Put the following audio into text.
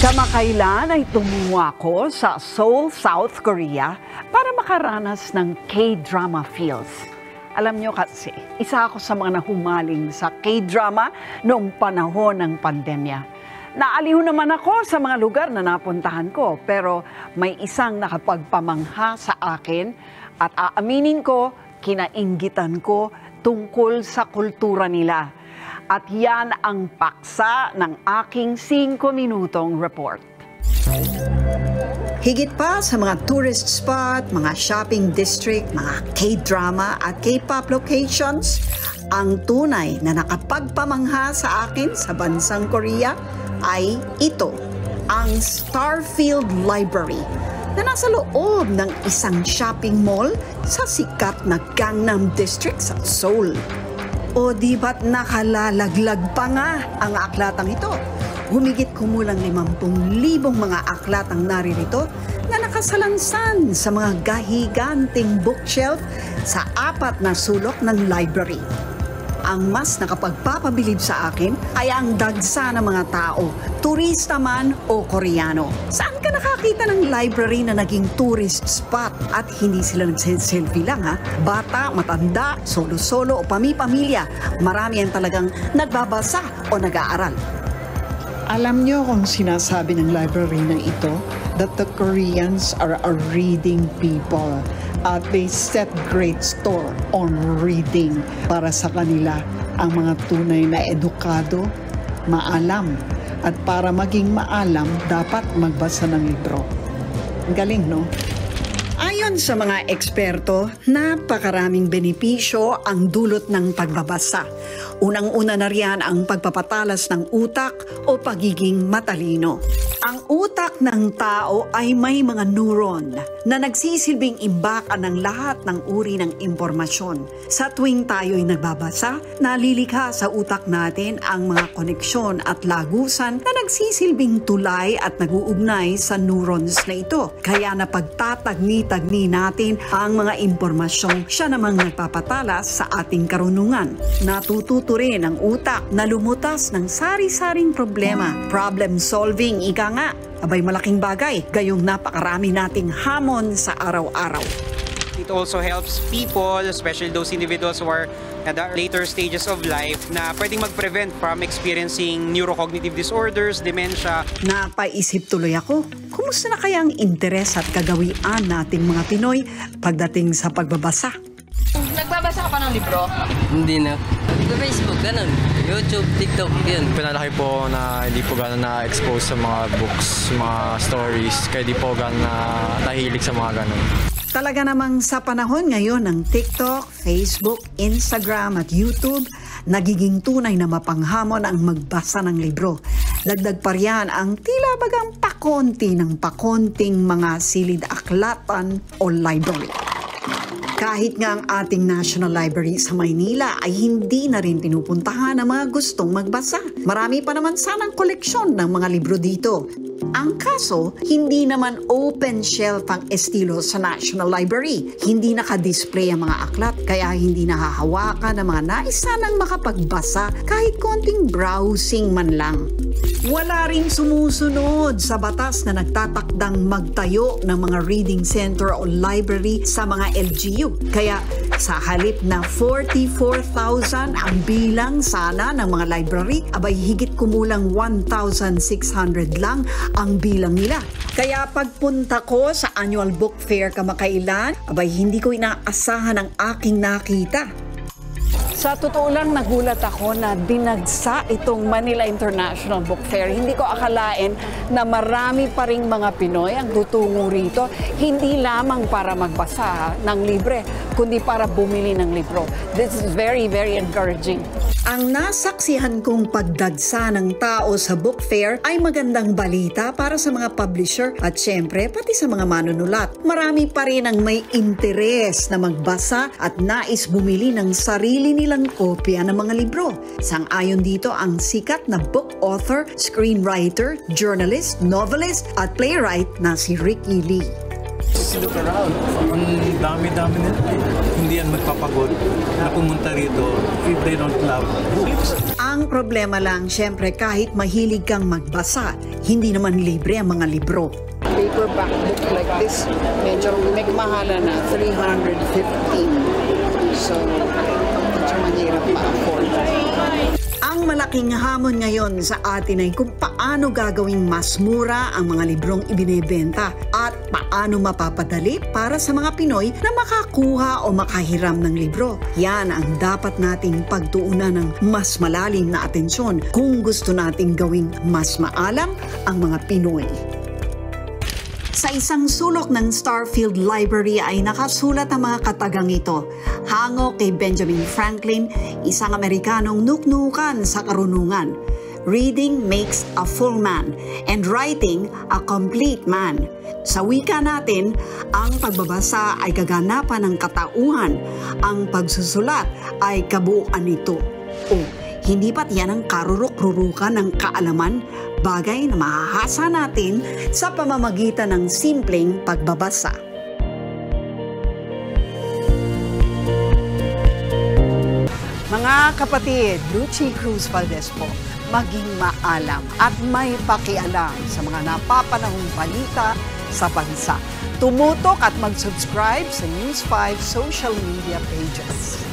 Kamakailan ay tumungo ako sa Seoul, South Korea para makaranas ng K-drama feels. Alam nyo kasi, isa ako sa mga nahumaling sa K-drama noong panahon ng pandemya. Naaliw naman ako sa mga lugar na napuntahan ko, pero may isang nakapagpamangha sa akin at aaminin ko, kinainggitan ko tungkol sa kultura nila. At yan ang paksa ng aking 5 minutong report. Higit pa sa mga tourist spot, mga shopping district, mga K-drama at K-pop locations, ang tunay na nakapagpamangha sa akin sa bansang Korea ay ito, ang Starfield Library, na nasa loob ng isang shopping mall sa sikat na Gangnam District sa Seoul. O di ba't nakalalaglag pa nga ang aklatang ito? Humigit kumulang 50,000 mga aklat ang naririto na nakasalansan sa mga gahiganting bookshelf sa 4 na sulok ng library. Ang mas nakapagpapabilib sa akin ay ang dagsa ng mga tao, turista man o Koreano. Saan ka nakakita ng library na naging tourist spot at hindi sila nagselfie lang ha? Bata, matanda, solo-solo o pami-pamilya, marami ang talagang nagbabasa o nag-aaral. Alam niyo kung sinasabi ng library na ito that the Koreans are a reading people. At they set great store on reading. Para sa kanila, ang mga tunay na edukado, maalam. At para maging maalam, dapat magbasa ng libro. Ang galing, no? Ayon sa mga eksperto, napakaraming benepisyo ang dulot ng pagbabasa. Unang-una na riyan ang pagpapatalas ng utak o pagiging matalino. Ang utak ng tao ay may mga neuron na nagsisilbing imbakan ng lahat ng uri ng impormasyon. Sa tuwing tayo'y nagbabasa, nalilikha sa utak natin ang mga koneksyon at lagusan na nagsisilbing tulay at nag-uugnay sa neurons na ito. Kaya napagtatagni-tagni natin ang mga impormasyong siya namang nagpapatalas sa ating karunungan. Natututo rin ang utak na lumutas ng sari-saring problema. Problem solving, ika nga. Abay malaking bagay, gayong napakarami nating hamon sa araw-araw. It also helps people, especially those individuals who are at the later stages of life, na pwedeng mag-prevent from experiencing neurocognitive disorders, dementia. Napaisip tuloy ako, kumusta na kaya ang interes at kagawian nating mga Pinoy pagdating sa pagbabasa? Nagbabasa ka pa ng libro? Hindi na. Sa Facebook, ganun. YouTube, TikTok, yun. Pinalaki po na hindi po gano'n na-expose sa mga books, mga stories, kaya di po gano'n na nahilig sa mga gano'n. Talaga namang sa panahon ngayon ng TikTok, Facebook, Instagram at YouTube, nagiging tunay na mapanghamon ang magbasa ng libro. Dagdag pa riyan ang tila bagang pakonti ng pakonting mga silid aklatan o library. Kahit nga ang ating National Library sa Maynila ay hindi na rin pinupuntahan ng mga gustong magbasa. Marami pa naman sanang koleksyon ng mga libro dito. Ang kaso, hindi naman open shelf ang estilo sa National Library. Hindi naka-display ang mga aklat, kaya hindi nahahawakan ng mga nais sanang makapagbasa kahit konting browsing man lang. Wala rin sumusunod sa batas na nagtatakdang magtayo ng mga reading center o library sa mga LGU. Kaya sa halip na 44,000 ang bilang sana ng mga library, abay higit kumulang 1,600 lang ang bilang nila. Kaya pagpunta ko sa annual book fair kamakailan, abay hindi ko inaasahan ang aking nakita. Sa totoo lang, nagulat ako na dinagsa itong Manila International Book Fair. Hindi ko akalain na marami pa ring mga Pinoy ang tutungo rito, hindi lamang para magbasa ng libre, kundi para bumili ng libro. This is very, very encouraging. Ang nasaksihan kong pagdagsa ng tao sa book fair ay magandang balita para sa mga publisher at syempre pati sa mga manunulat. Marami pa rin ang may interes na magbasa at nais bumili ng sarili nilang kopya ng mga libro. Sang-ayon dito ang sikat na book author, screenwriter, journalist, novelist at playwright na si Ricky Lee. just look around. Ang dami-dami nila. Hindi yan magpapagod na pumunta rito if they don't love books. Ang problema lang, syempre kahit mahilig kang magbasa, hindi naman libre ang mga libro. Paperback book like this, medyo nagmahala na, 315. So, medyo mahirap ma-afford. Ang malaking hamon ngayon sa atin ay kung paano gagawing mas mura ang mga librong ibinebenta at paano mapapadali para sa mga Pinoy na makakuha o makahiram ng libro. Yan ang dapat nating pagtuunan ng mas malalim na atensyon kung gusto nating gawing mas maalam ang mga Pinoy. Sa isang sulok ng Starfield Library ay nakasulat ang mga katagang ito. Hango kay Benjamin Franklin, isang Amerikanong nuknukan sa karunungan. Reading makes a full man and writing a complete man. Sa wika natin, ang pagbabasa ay kaganapan ng katauhan. Ang pagsusulat ay kabuuan nito. Hindi ba't yan ang karurok-rurukan ng kaalaman? Bagay na mahahasa natin sa pamamagitan ng simpleng pagbabasa. Mga kapatid, Lucy Cruz Valdez po, maging maalam at may pakialam sa mga napapanahong balita sa bansa. Tumutok at mag-subscribe sa News 5 social media pages.